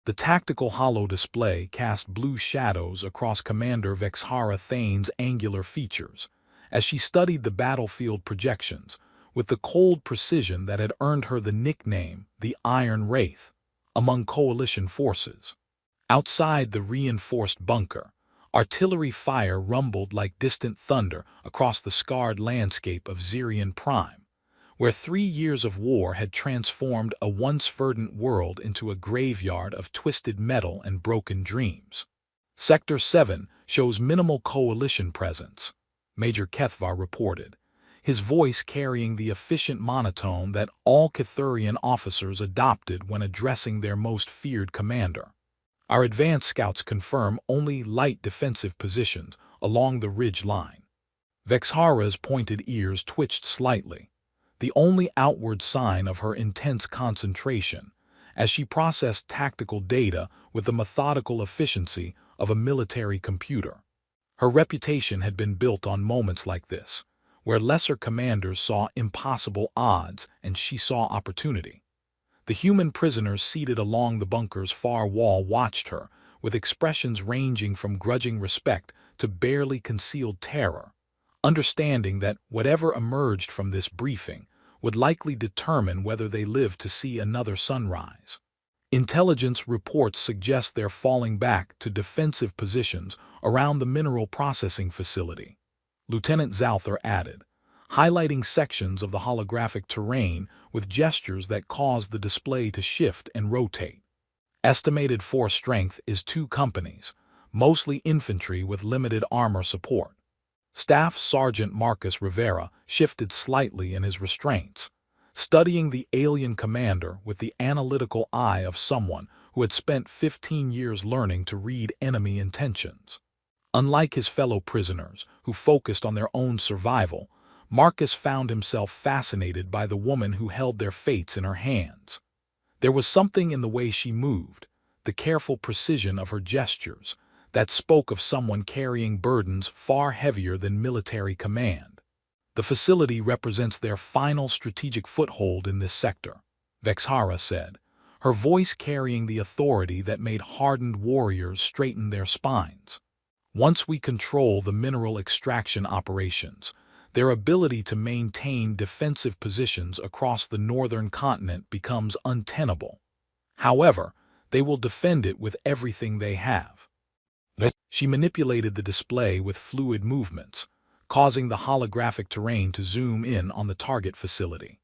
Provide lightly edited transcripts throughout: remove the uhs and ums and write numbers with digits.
The tactical holo display cast blue shadows across Commander Vexhara Thane's angular features as she studied the battlefield projections with the cold precision that had earned her the nickname the Iron Wraith among Coalition forces. Outside the reinforced bunker, artillery fire rumbled like distant thunder across the scarred landscape of Zirian Prime, where 3 years of war had transformed a once verdant world into a graveyard of twisted metal and broken dreams. Sector 7 shows minimal Coalition presence, Major Kethvar reported, his voice carrying the efficient monotone that all Cathurian officers adopted when addressing their most feared commander. Our advance scouts confirm only light defensive positions along the ridge line. Vexhara's pointed ears twitched slightly, the only outward sign of her intense concentration, as she processed tactical data with the methodical efficiency of a military computer. Her reputation had been built on moments like this, where lesser commanders saw impossible odds and she saw opportunity. The human prisoners seated along the bunker's far wall watched her, with expressions ranging from grudging respect to barely concealed terror, understanding that whatever emerged from this briefing would likely determine whether they lived to see another sunrise. Intelligence reports suggest they're falling back to defensive positions around the mineral processing facility, Lieutenant Zalther added, highlighting sections of the holographic terrain with gestures that caused the display to shift and rotate. Estimated force strength is 2 companies, mostly infantry with limited armor support. Staff Sergeant Marcus Rivera shifted slightly in his restraints, studying the alien commander with the analytical eye of someone who had spent 15 years learning to read enemy intentions. Unlike his fellow prisoners, who focused on their own survival, Marcus found himself fascinated by the woman who held their fates in her hands. There was something in the way she moved, the careful precision of her gestures, that spoke of someone carrying burdens far heavier than military command. The facility represents their final strategic foothold in this sector, Vexhara said, her voice carrying the authority that made hardened warriors straighten their spines. Once we control the mineral extraction operations, their ability to maintain defensive positions across the northern continent becomes untenable. However, they will defend it with everything they have. She manipulated the display with fluid movements, causing the holographic terrain to zoom in on the target facility.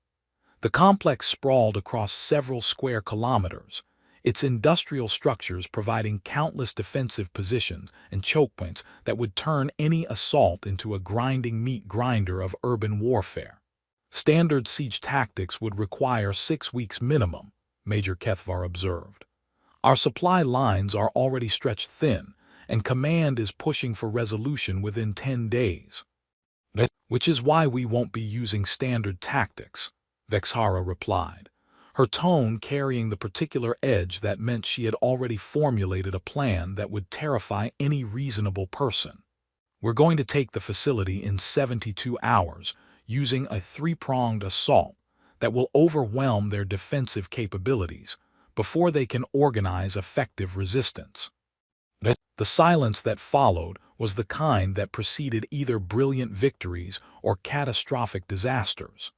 The complex sprawled across several square kilometers, its industrial structures providing countless defensive positions and choke points that would turn any assault into a grinding meat grinder of urban warfare. Standard siege tactics would require 6 weeks minimum, Major Kethvar observed. Our supply lines are already stretched thin, and command is pushing for resolution within 10 days. Which is why we won't be using standard tactics, Vexhara replied, her tone carrying the particular edge that meant she had already formulated a plan that would terrify any reasonable person. We're going to take the facility in 72 hours, using a 3-pronged assault that will overwhelm their defensive capabilities before they can organize effective resistance. The silence that followed was the kind that preceded either brilliant victories or catastrophic disasters.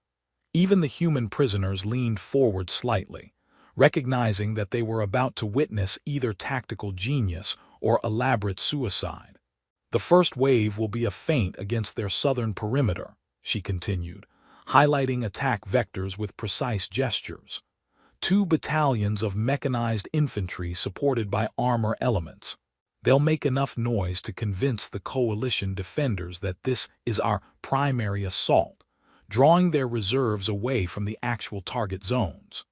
Even the human prisoners leaned forward slightly, recognizing that they were about to witness either tactical genius or elaborate suicide. The first wave will be a feint against their southern perimeter, she continued, highlighting attack vectors with precise gestures. 2 battalions of mechanized infantry supported by armor elements. They'll make enough noise to convince the coalition defenders that this is our primary assault, drawing their reserves away from the actual target zones.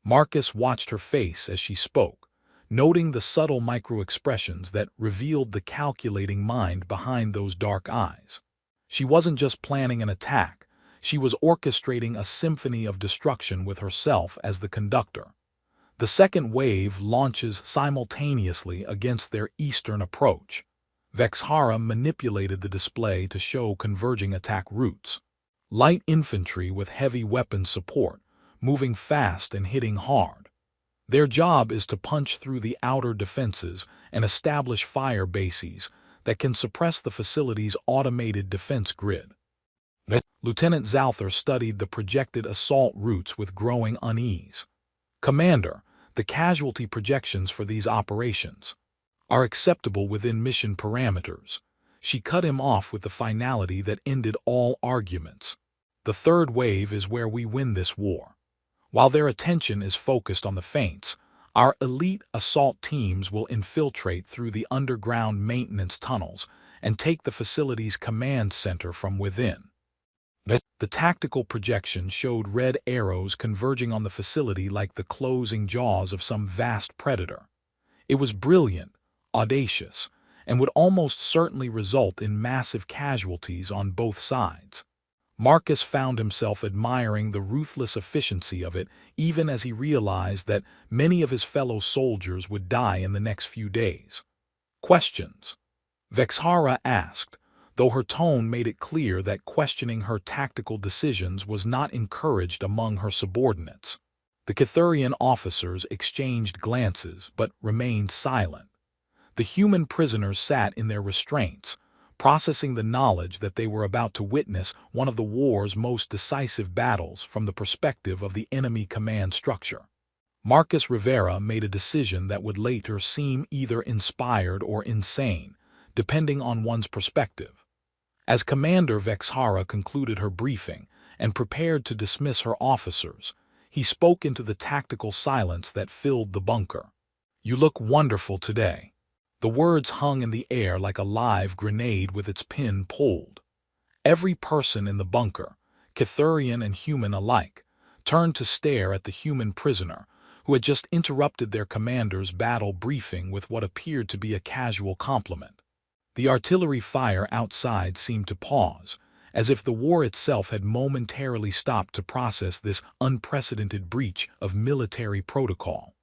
Marcus watched her face as she spoke, noting the subtle micro-expressions that revealed the calculating mind behind those dark eyes. She wasn't just planning an attack, she was orchestrating a symphony of destruction with herself as the conductor. The second wave launches simultaneously against their eastern approach. Vexhara manipulated the display to show converging attack routes. Light infantry with heavy weapon support, moving fast and hitting hard. Their job is to punch through the outer defenses and establish fire bases that can suppress the facility's automated defense grid. Lieutenant Zalther studied the projected assault routes with growing unease. Commander, the casualty projections for these operations are acceptable within mission parameters. She cut him off with the finality that ended all arguments. The third wave is where we win this war. While their attention is focused on the feints, our elite assault teams will infiltrate through the underground maintenance tunnels and take the facility's command center from within. The tactical projection showed red arrows converging on the facility like the closing jaws of some vast predator. It was brilliant, audacious, and would almost certainly result in massive casualties on both sides. Marcus found himself admiring the ruthless efficiency of it even as he realized that many of his fellow soldiers would die in the next few days. Questions? Vexhara asked, though her tone made it clear that questioning her tactical decisions was not encouraged among her subordinates. The Cathurian officers exchanged glances but remained silent. The human prisoners sat in their restraints, processing the knowledge that they were about to witness one of the war's most decisive battles from the perspective of the enemy command structure. Marcus Rivera made a decision that would later seem either inspired or insane, depending on one's perspective. As Commander Vexhara concluded her briefing and prepared to dismiss her officers, he spoke into the tactical silence that filled the bunker. "You look wonderful today." The words hung in the air like a live grenade with its pin pulled. Every person in the bunker, Cathurian and human alike, turned to stare at the human prisoner, who had just interrupted their commander's battle briefing with what appeared to be a casual compliment. The artillery fire outside seemed to pause, as if the war itself had momentarily stopped to process this unprecedented breach of military protocol.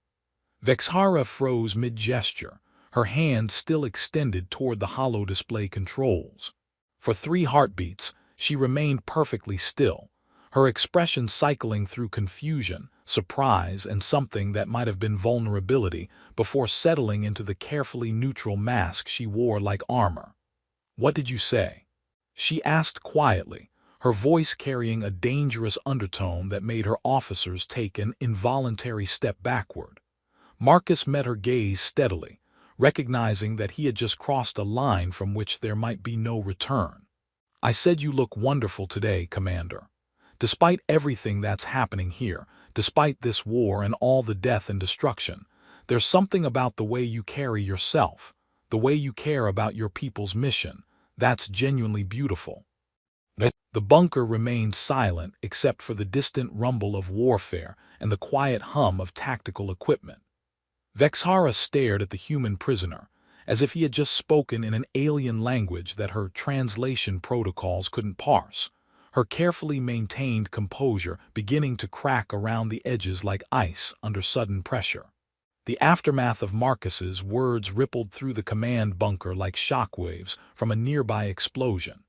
Vexhara froze mid-gesture, her hand still extended toward the holodisplay controls. For 3 heartbeats, she remained perfectly still, her expression cycling through confusion, surprise, and something that might have been vulnerability before settling into the carefully neutral mask she wore like armor. "What did you say?" she asked quietly, her voice carrying a dangerous undertone that made her officers take an involuntary step backward. Marcus met her gaze steadily, recognizing that he had just crossed a line from which there might be no return. "I said you look wonderful today, Commander. Despite everything that's happening here, despite this war and all the death and destruction, there's something about the way you carry yourself, the way you care about your people's mission, that's genuinely beautiful." The bunker remained silent except for the distant rumble of warfare and the quiet hum of tactical equipment. Vexhara stared at the human prisoner, as if he had just spoken in an alien language that her translation protocols couldn't parse, her carefully maintained composure beginning to crack around the edges like ice under sudden pressure. The aftermath of Marcus's words rippled through the command bunker like shockwaves from a nearby explosion.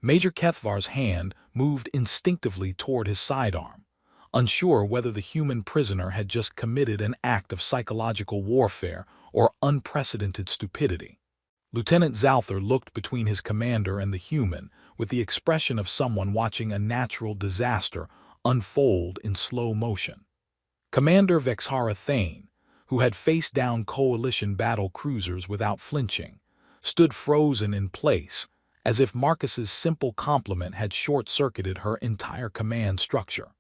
Major Kethvar's hand moved instinctively toward his sidearm, unsure whether the human prisoner had just committed an act of psychological warfare or unprecedented stupidity. Lieutenant Zalther looked between his commander and the human with the expression of someone watching a natural disaster unfold in slow motion. Commander Vexhara Thane, who had faced down coalition battle cruisers without flinching, stood frozen in place, as if Marcus's simple compliment had short-circuited her entire command structure.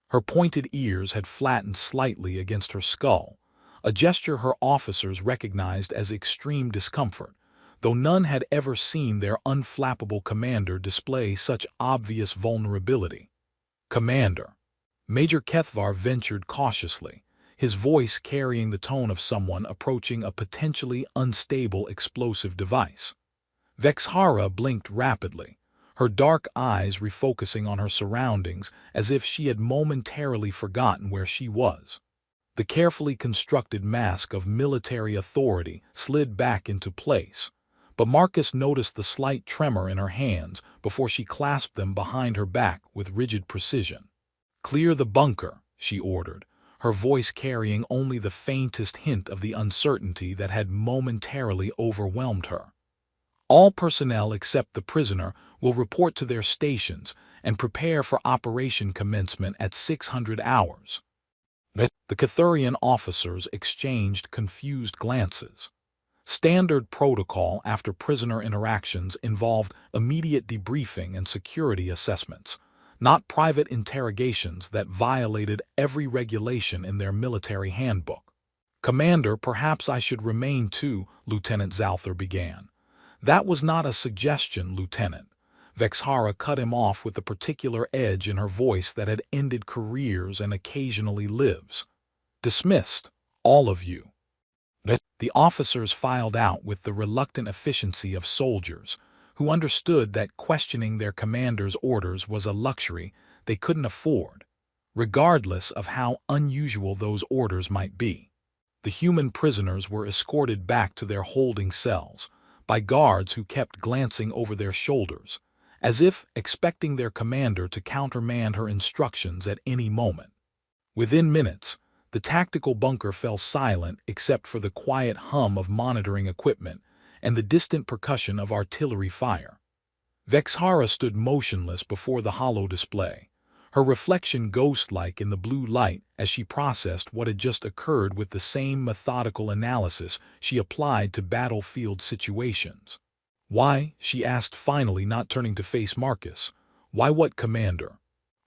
Her pointed ears had flattened slightly against her skull, a gesture her officers recognized as extreme discomfort, though none had ever seen their unflappable commander display such obvious vulnerability. "Commander," Major Kethvar ventured cautiously, his voice carrying the tone of someone approaching a potentially unstable explosive device. Vexhara blinked rapidly, her dark eyes refocusing on her surroundings as if she had momentarily forgotten where she was. The carefully constructed mask of military authority slid back into place, but Marcus noticed the slight tremor in her hands before she clasped them behind her back with rigid precision. "Clear the bunker," she ordered, her voice carrying only the faintest hint of the uncertainty that had momentarily overwhelmed her. All personnel except the prisoner will report to their stations and prepare for operation commencement at 600 hours. The Cathurian officers exchanged confused glances. Standard protocol after prisoner interactions involved immediate debriefing and security assessments, not private interrogations that violated every regulation in their military handbook. "Commander, perhaps I should remain too," Lieutenant Zalther began. "That was not a suggestion, Lieutenant." Vexhara cut him off with the particular edge in her voice that had ended careers and occasionally lives. "Dismissed, all of you." The officers filed out with the reluctant efficiency of soldiers, who understood that questioning their commander's orders was a luxury they couldn't afford, regardless of how unusual those orders might be. The human prisoners were escorted back to their holding cells by guards who kept glancing over their shoulders, as if expecting their commander to countermand her instructions at any moment. Within minutes, the tactical bunker fell silent except for the quiet hum of monitoring equipment and the distant percussion of artillery fire. Vexhara stood motionless before the hollow display, her reflection ghost-like in the blue light as she processed what had just occurred with the same methodical analysis she applied to battlefield situations. "Why?" she asked finally, not turning to face Marcus. "Why what, Commander?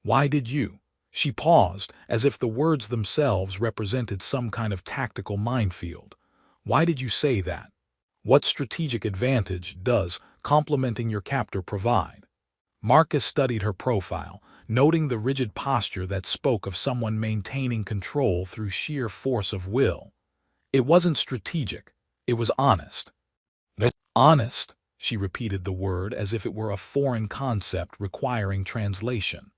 Why did you?" She paused, as if the words themselves represented some kind of tactical minefield. "Why did you say that? What strategic advantage does complimenting your captor provide?" Marcus studied her profile, noting the rigid posture that spoke of someone maintaining control through sheer force of will. "It wasn't strategic. It was honest." "Honest?" She repeated the word as if it were a foreign concept requiring translation.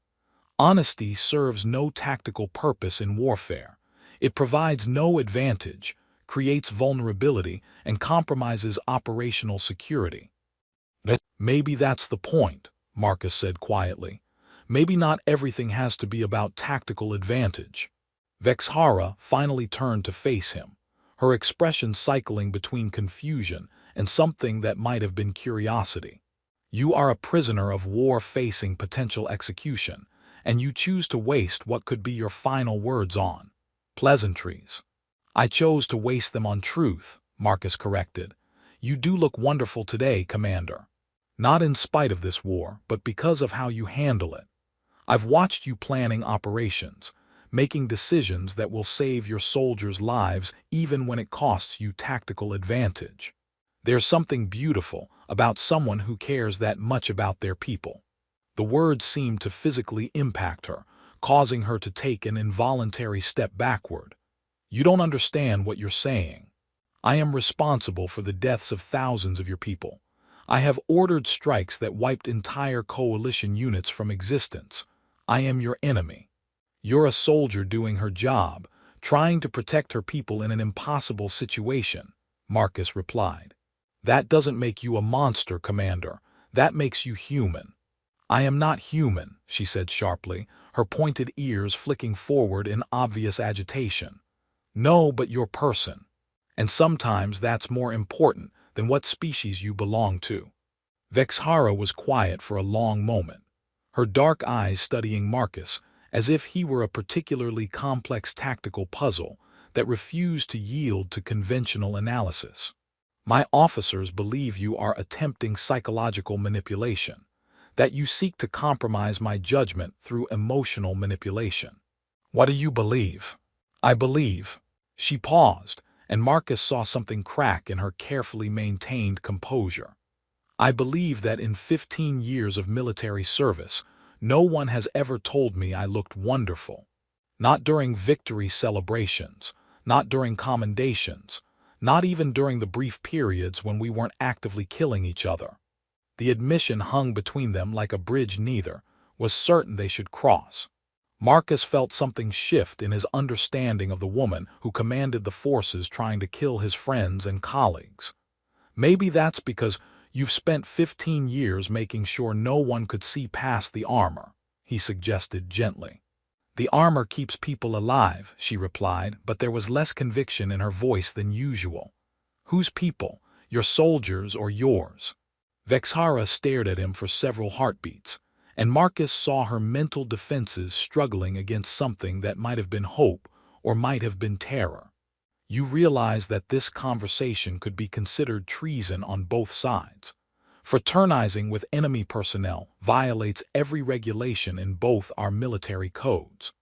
"Honesty serves no tactical purpose in warfare. It provides no advantage, creates vulnerability, and compromises operational security." "Maybe that's the point," Marcus said quietly. "Maybe not everything has to be about tactical advantage." Vexhara finally turned to face him, her expression cycling between confusion and something that might have been curiosity. "You are a prisoner of war facing potential execution, and you choose to waste what could be your final words on pleasantries." "I chose to waste them on truth," Marcus corrected. "You do look wonderful today, Commander. Not in spite of this war, but because of how you handle it. I've watched you planning operations, making decisions that will save your soldiers' lives even when it costs you tactical advantage. There's something beautiful about someone who cares that much about their people." The words seemed to physically impact her, causing her to take an involuntary step backward. "You don't understand what you're saying. I am responsible for the deaths of thousands of your people. I have ordered strikes that wiped entire coalition units from existence. I am your enemy. You're a soldier doing her job, trying to protect her people in an impossible situation," Marcus replied. "That doesn't make you a monster, Commander. That makes you human." "I am not human," she said sharply, her pointed ears flicking forward in obvious agitation. "No, but you're person. And sometimes that's more important than what species you belong to." Vexhara was quiet for a long moment, her dark eyes studying Marcus as if he were a particularly complex tactical puzzle that refused to yield to conventional analysis. "My officers believe you are attempting psychological manipulation, that you seek to compromise my judgment through emotional manipulation." "What do you believe?" "I believe." She paused, and Marcus saw something crack in her carefully maintained composure. "I believe that in 15 years of military service, no one has ever told me I looked wonderful. Not during victory celebrations, not during commendations, not even during the brief periods when we weren't actively killing each other." The admission hung between them like a bridge neither was certain they should cross. Marcus felt something shift in his understanding of the woman who commanded the forces trying to kill his friends and colleagues. "Maybe that's because you've spent 15 years making sure no one could see past the armor," he suggested gently. The armor keeps people alive, she replied, but there was less conviction in her voice than usual. Whose people? Your soldiers or yours? Vexhara stared at him for several heartbeats, and Marcus saw her mental defenses struggling against something that might have been hope or might have been terror. You realize that this conversation could be considered treason on both sides. Fraternizing with enemy personnel violates every regulation in both our military codes.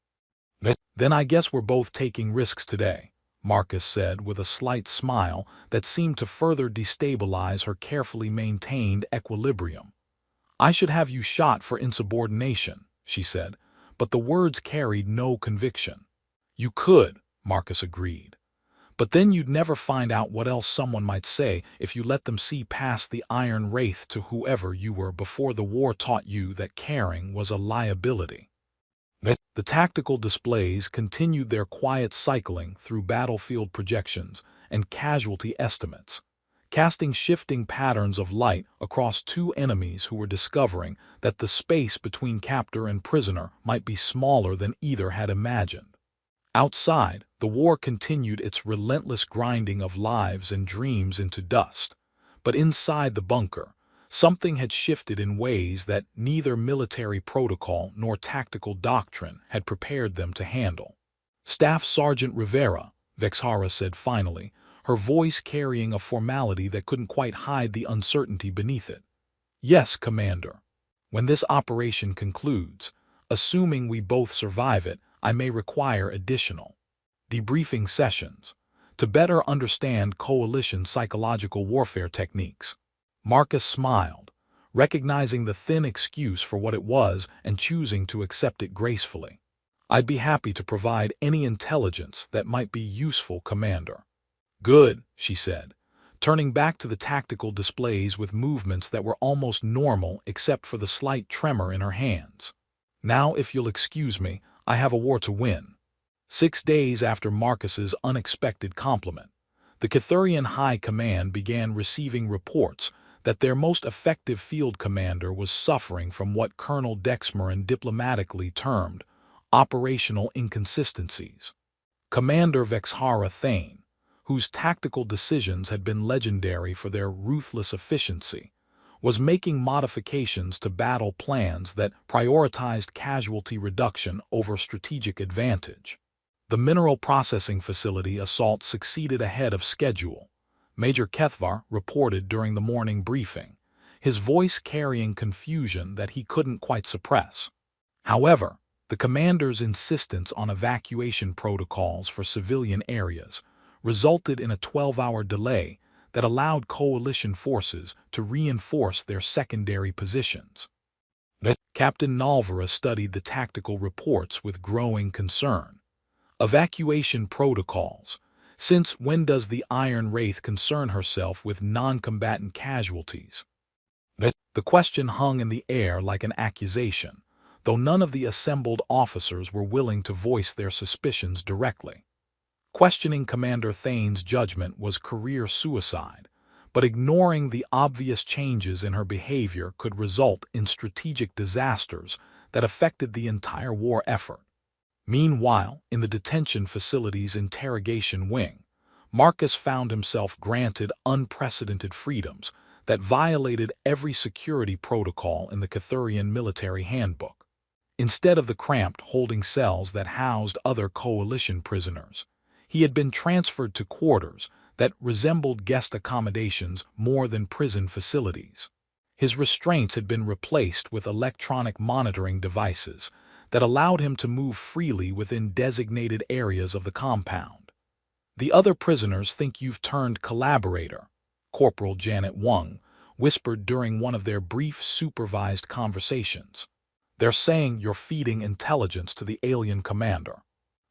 Then I guess we're both taking risks today, Marcus said with a slight smile that seemed to further destabilize her carefully maintained equilibrium. I should have you shot for insubordination, she said, but the words carried no conviction. You could, Marcus agreed. But then you'd never find out what else someone might say if you let them see past the iron wraith to whoever you were before the war taught you that caring was a liability. The tactical displays continued their quiet cycling through battlefield projections and casualty estimates, casting shifting patterns of light across two enemies who were discovering that the space between captor and prisoner might be smaller than either had imagined. Outside, the war continued its relentless grinding of lives and dreams into dust, but inside the bunker, something had shifted in ways that neither military protocol nor tactical doctrine had prepared them to handle. Staff Sergeant Rivera, Vexhara said finally, her voice carrying a formality that couldn't quite hide the uncertainty beneath it. Yes, Commander. When this operation concludes, assuming we both survive it, I may require additional debriefing sessions to better understand coalition psychological warfare techniques. Marcus smiled, recognizing the thin excuse for what it was and choosing to accept it gracefully. I'd be happy to provide any intelligence that might be useful, Commander. Good, she said, turning back to the tactical displays with movements that were almost normal except for the slight tremor in her hands. Now, if you'll excuse me, I have a war to win. 6 days after Marcus's unexpected compliment, the Cathurian High Command began receiving reports that their most effective field commander was suffering from what Colonel Dexmerin diplomatically termed operational inconsistencies. Commander Vexhara Thane, whose tactical decisions had been legendary for their ruthless efficiency, was making modifications to battle plans that prioritized casualty reduction over strategic advantage. The mineral processing facility assault succeeded ahead of schedule, Major Kethvar reported during the morning briefing, his voice carrying confusion that he couldn't quite suppress. However, the commander's insistence on evacuation protocols for civilian areas resulted in a 12-hour delay that allowed coalition forces to reinforce their secondary positions. Captain Nalvara studied the tactical reports with growing concern. Evacuation protocols. Since when does the Iron Wraith concern herself with non-combatant casualties? The question hung in the air like an accusation, though none of the assembled officers were willing to voice their suspicions directly. Questioning Commander Thane's judgment was career suicide, but ignoring the obvious changes in her behavior could result in strategic disasters that affected the entire war effort. Meanwhile, in the detention facility's interrogation wing, Marcus found himself granted unprecedented freedoms that violated every security protocol in the Cathurian military handbook. Instead of the cramped holding cells that housed other coalition prisoners, he had been transferred to quarters that resembled guest accommodations more than prison facilities. His restraints had been replaced with electronic monitoring devices that allowed him to move freely within designated areas of the compound. The other prisoners think you've turned collaborator, Corporal Janet Wang whispered during one of their brief supervised conversations. They're saying you're feeding intelligence to the alien commander.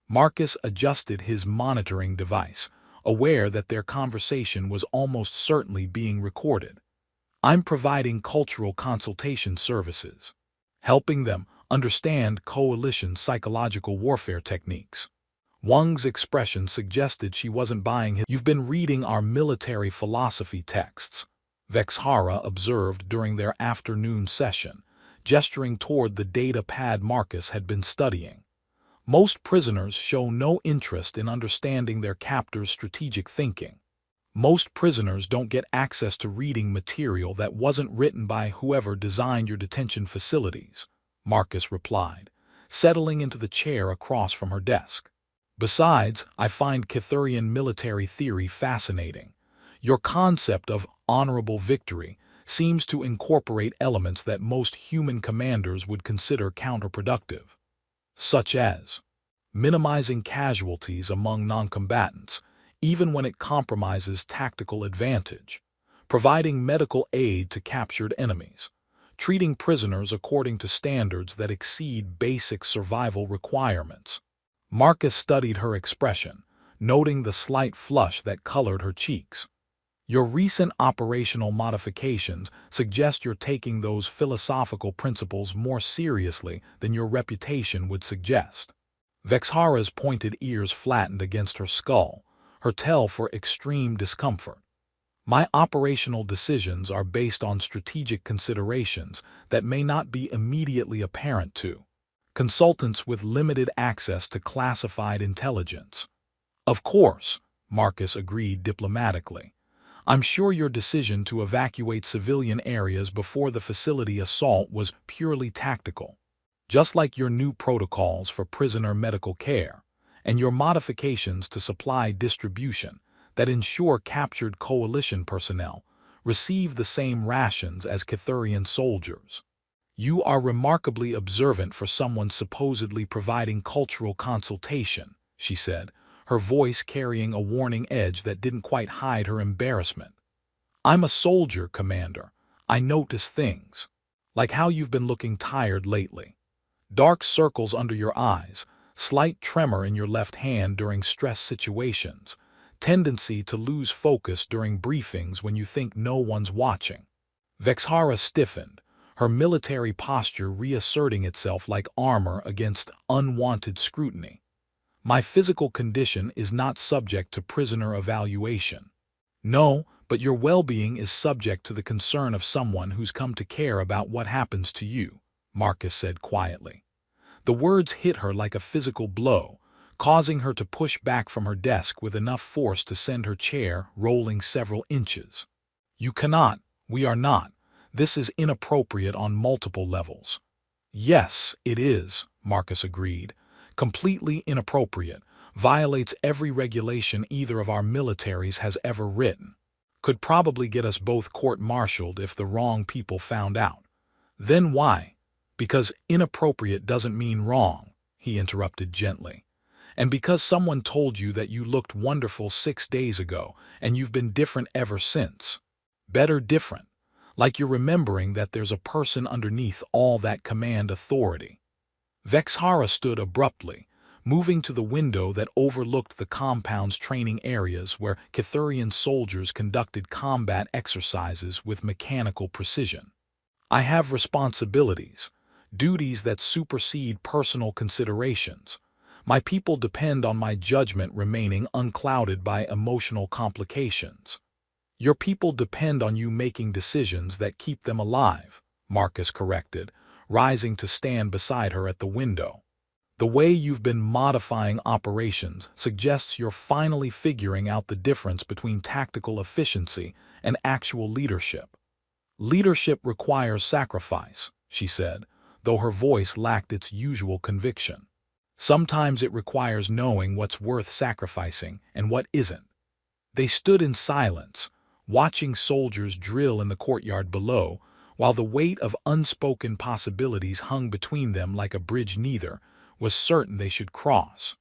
Marcus adjusted his monitoring device, aware that their conversation was almost certainly being recorded. I'm providing cultural consultation services, helping them understand coalition psychological warfare techniques. Wang's expression suggested she wasn't buying his. You've been reading our military philosophy texts, Vexhara observed during their afternoon session, gesturing toward the data pad Marcus had been studying. Most prisoners show no interest in understanding their captor's strategic thinking. Most prisoners don't get access to reading material that wasn't written by whoever designed your detention facilities, Marcus replied, settling into the chair across from her desk. Besides, I find Kithurian military theory fascinating. Your concept of honorable victory seems to incorporate elements that most human commanders would consider counterproductive, such as minimizing casualties among noncombatants, even when it compromises tactical advantage, providing medical aid to captured enemies, treating prisoners according to standards that exceed basic survival requirements. Marcus studied her expression, noting the slight flush that colored her cheeks. Your recent operational modifications suggest you're taking those philosophical principles more seriously than your reputation would suggest. Vexhara's pointed ears flattened against her skull, her tell for extreme discomfort. My operational decisions are based on strategic considerations that may not be immediately apparent to consultants with limited access to classified intelligence. Of course, Marcus agreed diplomatically. I'm sure your decision to evacuate civilian areas before the facility assault was purely tactical, just like your new protocols for prisoner medical care and your modifications to supply distribution that ensure captured coalition personnel receive the same rations as Kithurian soldiers. You are remarkably observant for someone supposedly providing cultural consultation, she said, her voice carrying a warning edge that didn't quite hide her embarrassment. I'm a soldier, Commander. I notice things. Like how you've been looking tired lately. Dark circles under your eyes, slight tremor in your left hand during stress situations, tendency to lose focus during briefings when you think no one's watching. Vexhara stiffened, her military posture reasserting itself like armor against unwanted scrutiny. My physical condition is not subject to prisoner evaluation. No, but your well-being is subject to the concern of someone who's come to care about what happens to you, Marcus said quietly. The words hit her like a physical blow, causing her to push back from her desk with enough force to send her chair rolling several inches. You cannot, we are not. This is inappropriate on multiple levels. Yes, it is, Marcus agreed. Completely inappropriate, violates every regulation either of our militaries has ever written. Could probably get us both court-martialed if the wrong people found out. Then why? Because inappropriate doesn't mean wrong, he interrupted gently. And because someone told you that you looked wonderful 6 days ago and you've been different ever since. Better different. Like you're remembering that there's a person underneath all that command authority. Vexhara stood abruptly, moving to the window that overlooked the compound's training areas where Kithurian soldiers conducted combat exercises with mechanical precision. I have responsibilities, duties that supersede personal considerations. My people depend on my judgment remaining unclouded by emotional complications. Your people depend on you making decisions that keep them alive, Marcus corrected, rising to stand beside her at the window. The way you've been modifying operations suggests you're finally figuring out the difference between tactical efficiency and actual leadership. Leadership requires sacrifice, she said, though her voice lacked its usual conviction. Sometimes it requires knowing what's worth sacrificing and what isn't. They stood in silence, watching soldiers drill in the courtyard below, while the weight of unspoken possibilities hung between them like a bridge neither was certain they should cross.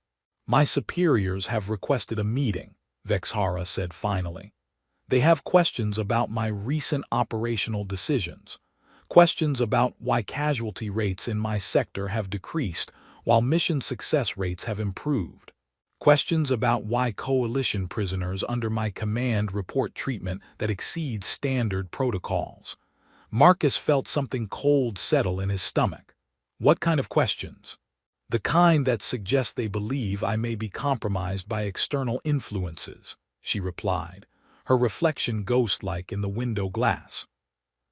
My superiors have requested a meeting, Vexhara said finally. They have questions about my recent operational decisions, questions about why casualty rates in my sector have decreased while mission success rates have improved. Questions about why coalition prisoners under my command report treatment that exceeds standard protocols. Marcus felt something cold settle in his stomach. What kind of questions? The kind that suggest they believe I may be compromised by external influences, she replied, her reflection ghost-like in the window glass.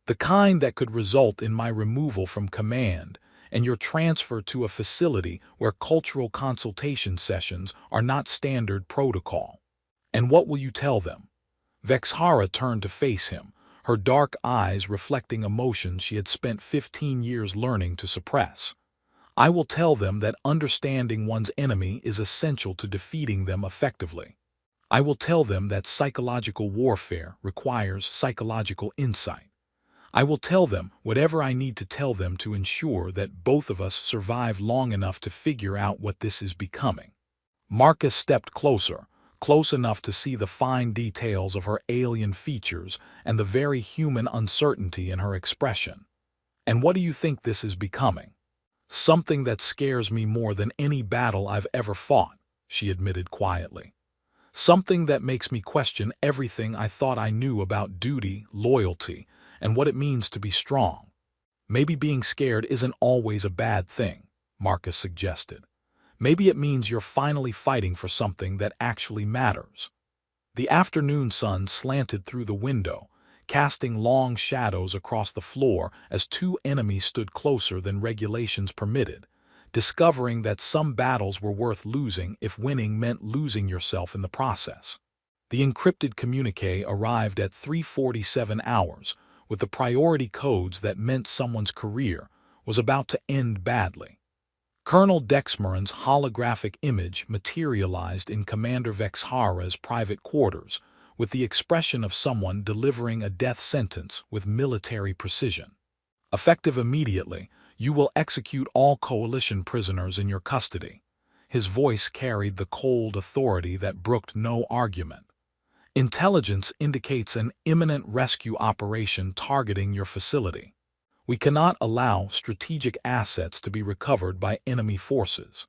The kind that could result in my removal from command and you're transferred to a facility where cultural consultation sessions are not standard protocol. And what will you tell them? Vexhara turned to face him, her dark eyes reflecting emotions she had spent 15 years learning to suppress. I will tell them that understanding one's enemy is essential to defeating them effectively. I will tell them that psychological warfare requires psychological insight. I will tell them whatever I need to tell them to ensure that both of us survive long enough to figure out what this is becoming. Marcus stepped closer, close enough to see the fine details of her alien features and the very human uncertainty in her expression. And what do you think this is becoming? Something that scares me more than any battle I've ever fought, she admitted quietly. Something that makes me question everything I thought I knew about duty, loyalty, and what it means to be strong. Maybe being scared isn't always a bad thing, Marcus suggested. Maybe it means you're finally fighting for something that actually matters. The afternoon sun slanted through the window, casting long shadows across the floor as two enemies stood closer than regulations permitted, discovering that some battles were worth losing if winning meant losing yourself in the process. The encrypted communique arrived at 3:47 hours, with the priority codes that meant someone's career was about to end badly. Colonel Dexmeron's holographic image materialized in Commander Vexhara's private quarters, with the expression of someone delivering a death sentence with military precision. Effective immediately, you will execute all coalition prisoners in your custody. His voice carried the cold authority that brooked no argument. Intelligence indicates an imminent rescue operation targeting your facility. We cannot allow strategic assets to be recovered by enemy forces.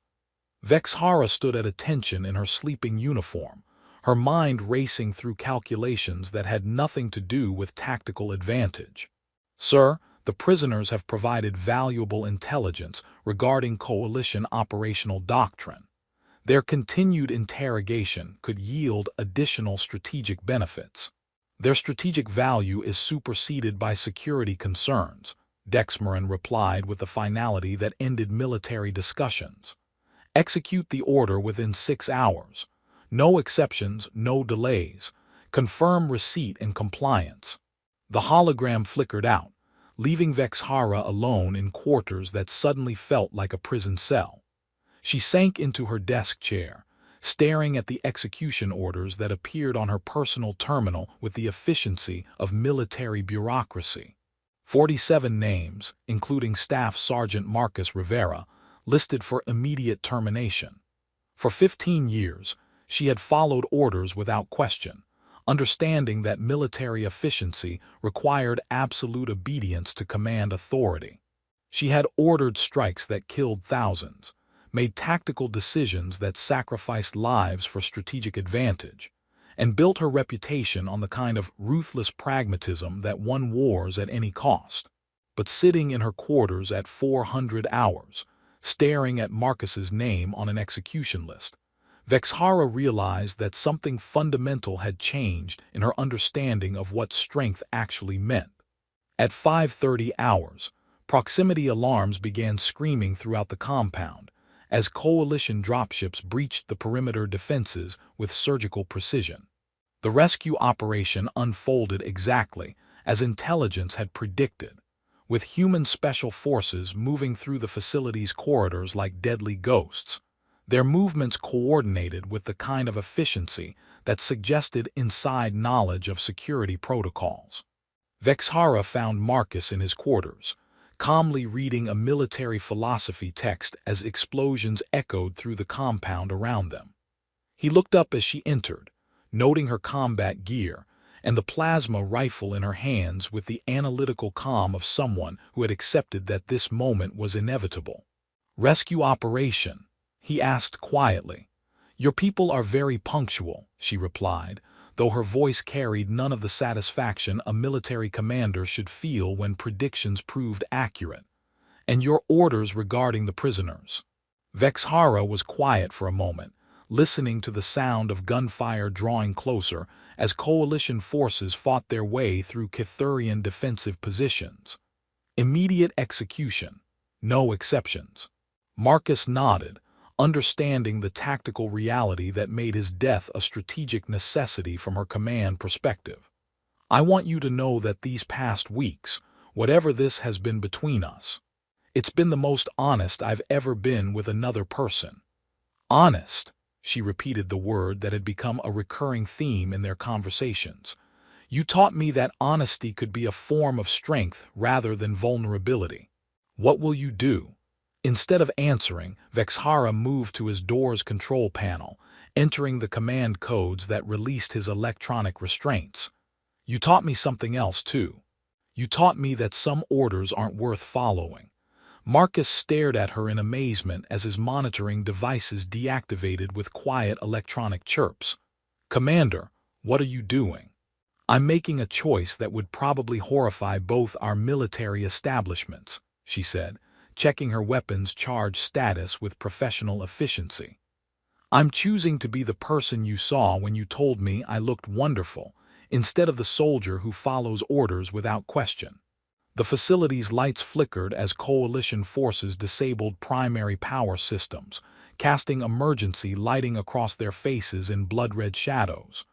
Vexhara stood at attention in her sleeping uniform, her mind racing through calculations that had nothing to do with tactical advantage. Sir, the prisoners have provided valuable intelligence regarding coalition operational doctrine. Their continued interrogation could yield additional strategic benefits. Their strategic value is superseded by security concerns, Dexmeron replied with a finality that ended military discussions. Execute the order within 6 hours. No exceptions, no delays. Confirm receipt and compliance. The hologram flickered out, leaving Vexhara alone in quarters that suddenly felt like a prison cell. She sank into her desk chair, staring at the execution orders that appeared on her personal terminal with the efficiency of military bureaucracy. 47 names, including Staff Sergeant Marcus Rivera, listed for immediate termination. For 15 years, she had followed orders without question, understanding that military efficiency required absolute obedience to command authority. She had ordered strikes that killed thousands, made tactical decisions that sacrificed lives for strategic advantage, and built her reputation on the kind of ruthless pragmatism that won wars at any cost. But sitting in her quarters at 400 hours, staring at Marcus's name on an execution list, Vexhara realized that something fundamental had changed in her understanding of what strength actually meant. At 5:30 hours, proximity alarms began screaming throughout the compound, as coalition dropships breached the perimeter defenses with surgical precision. The rescue operation unfolded exactly as intelligence had predicted, with human special forces moving through the facility's corridors like deadly ghosts, their movements coordinated with the kind of efficiency that suggested inside knowledge of security protocols. Vexhara found Marcus in his quarters, calmly reading a military philosophy text as explosions echoed through the compound around them. He looked up as she entered, noting her combat gear and the plasma rifle in her hands with the analytical calm of someone who had accepted that this moment was inevitable. "Rescue operation?" he asked quietly. "Your people are very punctual," she replied, though her voice carried none of the satisfaction a military commander should feel when predictions proved accurate. "And your orders regarding the prisoners?" Vexhara was quiet for a moment, listening to the sound of gunfire drawing closer as coalition forces fought their way through Kithurian defensive positions. "Immediate execution," No exceptions. Marcus nodded, understanding the tactical reality that made his death a strategic necessity from her command perspective. I want you to know that these past weeks, whatever this has been between us, it's been the most honest I've ever been with another person. Honest, she repeated the word that had become a recurring theme in their conversations. You taught me that honesty could be a form of strength rather than vulnerability. What will you do? Instead of answering, Vexhara moved to his door's control panel, entering the command codes that released his electronic restraints. You taught me something else, too. You taught me that some orders aren't worth following. Marcus stared at her in amazement as his monitoring devices deactivated with quiet electronic chirps. Commander, what are you doing? I'm making a choice that would probably horrify both our military establishments, she said, checking her weapon's charge status with professional efficiency. I'm choosing to be the person you saw when you told me I looked wonderful, instead of the soldier who follows orders without question. The facility's lights flickered as coalition forces disabled primary power systems, casting emergency lighting across their faces in blood-red shadows.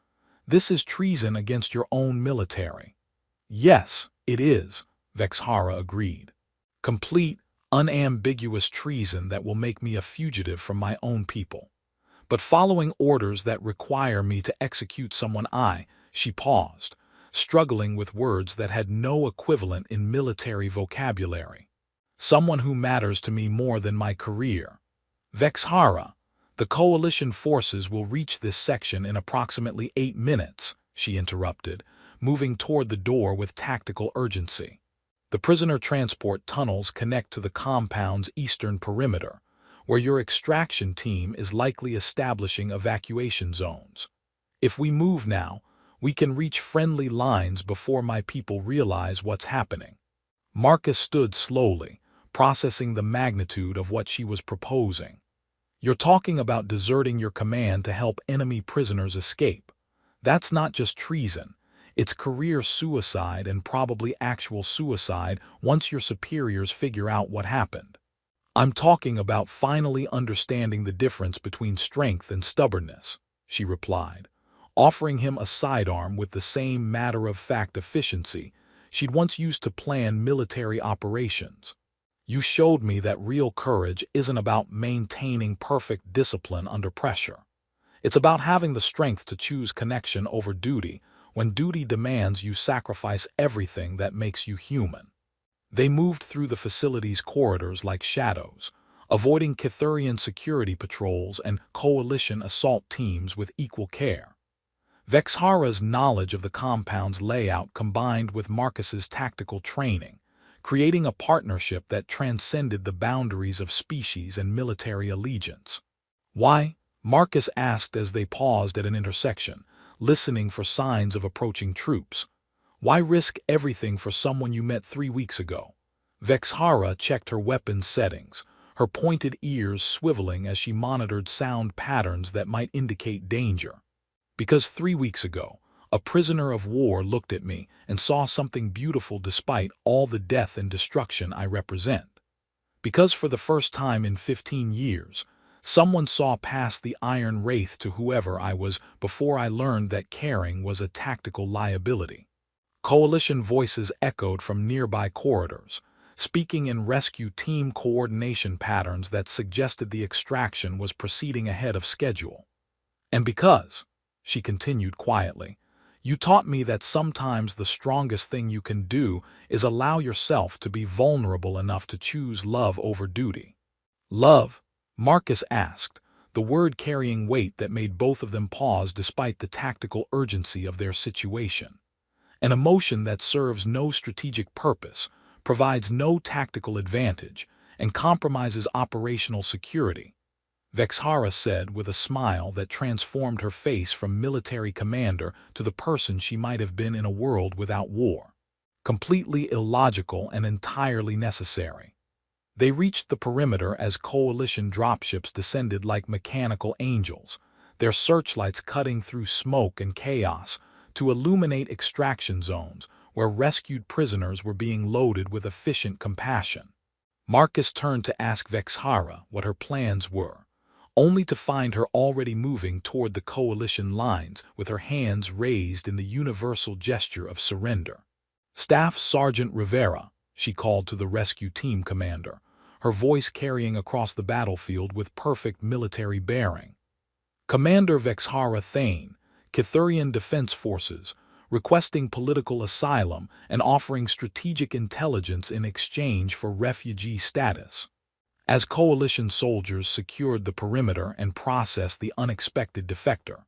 This is treason against your own military. Yes, it is, Vexhara agreed. Complete, unambiguous treason that will make me a fugitive from my own people. But following orders that require me to execute someone she paused, struggling with words that had no equivalent in military vocabulary. Someone who matters to me more than my career. Vexhara, the coalition forces will reach this section in approximately 8 minutes, she interrupted, moving toward the door with tactical urgency. The prisoner transport tunnels connect to the compound's eastern perimeter, where your extraction team is likely establishing evacuation zones. If we move now, we can reach friendly lines before my people realize what's happening. Marcus stood slowly, processing the magnitude of what she was proposing. You're talking about deserting your command to help enemy prisoners escape. That's not just treason. It's career suicide and probably actual suicide once your superiors figure out what happened. I'm talking about finally understanding the difference between strength and stubbornness, she replied, offering him a sidearm with the same matter-of-fact efficiency she'd once used to plan military operations. You showed me that real courage isn't about maintaining perfect discipline under pressure. It's about having the strength to choose connection over duty when duty demands you sacrifice everything that makes you human. They moved through the facility's corridors like shadows, avoiding Kithurian security patrols and coalition assault teams with equal care. Vexhara's knowledge of the compound's layout combined with Marcus's tactical training, creating a partnership that transcended the boundaries of species and military allegiance. Why? Marcus asked as they paused at an intersection, listening for signs of approaching troops. Why risk everything for someone you met 3 weeks ago? Vexhara checked her weapon's settings, her pointed ears swiveling as she monitored sound patterns that might indicate danger. Because 3 weeks ago, a prisoner of war looked at me and saw something beautiful despite all the death and destruction I represent. Because for the first time in 15 years, someone saw past the iron wraith to whoever I was before I learned that caring was a tactical liability. Coalition voices echoed from nearby corridors, speaking in rescue team coordination patterns that suggested the extraction was proceeding ahead of schedule. And because, she continued quietly, you taught me that sometimes the strongest thing you can do is allow yourself to be vulnerable enough to choose love over duty. Love? Marcus asked, the word carrying weight that made both of them pause despite the tactical urgency of their situation. An emotion that serves no strategic purpose, provides no tactical advantage, and compromises operational security. Vexhara said with a smile that transformed her face from military commander to the person she might have been in a world without war. Completely illogical and entirely necessary. They reached the perimeter as coalition dropships descended like mechanical angels, their searchlights cutting through smoke and chaos to illuminate extraction zones where rescued prisoners were being loaded with efficient compassion. Marcus turned to ask Vexhara what her plans were, only to find her already moving toward the coalition lines with her hands raised in the universal gesture of surrender. "Staff Sergeant Rivera," she called to the rescue team commander, her voice carrying across the battlefield with perfect military bearing. "Commander Vexhara Thane, Kithurian Defense Forces, requesting political asylum and offering strategic intelligence in exchange for refugee status." As coalition soldiers secured the perimeter and processed the unexpected defector,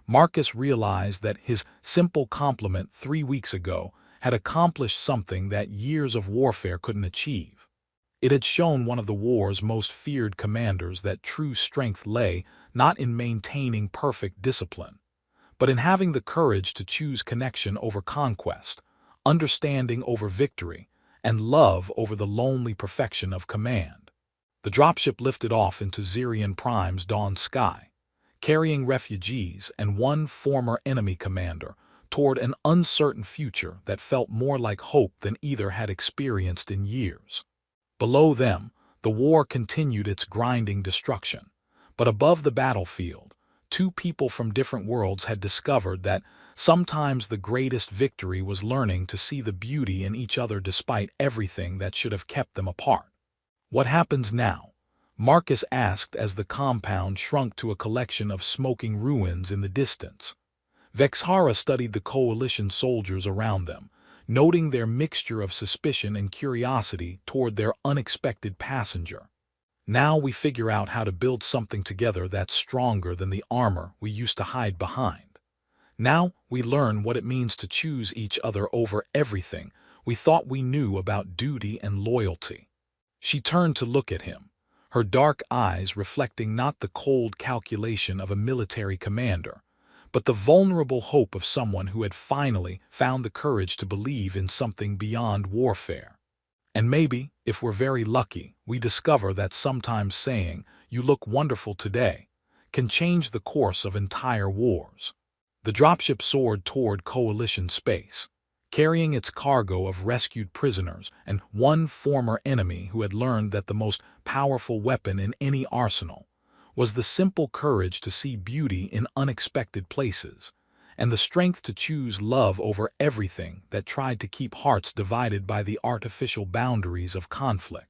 Marcus realized that his simple compliment 3 weeks ago had accomplished something that years of warfare couldn't achieve. It had shown one of the war's most feared commanders that true strength lay not in maintaining perfect discipline, but in having the courage to choose connection over conquest, understanding over victory, and love over the lonely perfection of command. The dropship lifted off into Zirian Prime's dawn sky, carrying refugees and one former enemy commander toward an uncertain future that felt more like hope than either had experienced in years. Below them, the war continued its grinding destruction, but above the battlefield, two people from different worlds had discovered that sometimes the greatest victory was learning to see the beauty in each other despite everything that should have kept them apart. "What happens now?" Marcus asked as the compound shrunk to a collection of smoking ruins in the distance. Vexhara studied the coalition soldiers around them, noting their mixture of suspicion and curiosity toward their unexpected passenger. "Now we figure out how to build something together that's stronger than the armor we used to hide behind. Now we learn what it means to choose each other over everything we thought we knew about duty and loyalty." She turned to look at him, her dark eyes reflecting not the cold calculation of a military commander, but the vulnerable hope of someone who had finally found the courage to believe in something beyond warfare. And maybe, if we're very lucky, we discover that sometimes saying, "You look wonderful today," can change the course of entire wars. The dropship soared toward coalition space, carrying its cargo of rescued prisoners and one former enemy who had learned that the most powerful weapon in any arsenal was the simple courage to see beauty in unexpected places, and the strength to choose love over everything that tried to keep hearts divided by the artificial boundaries of conflict.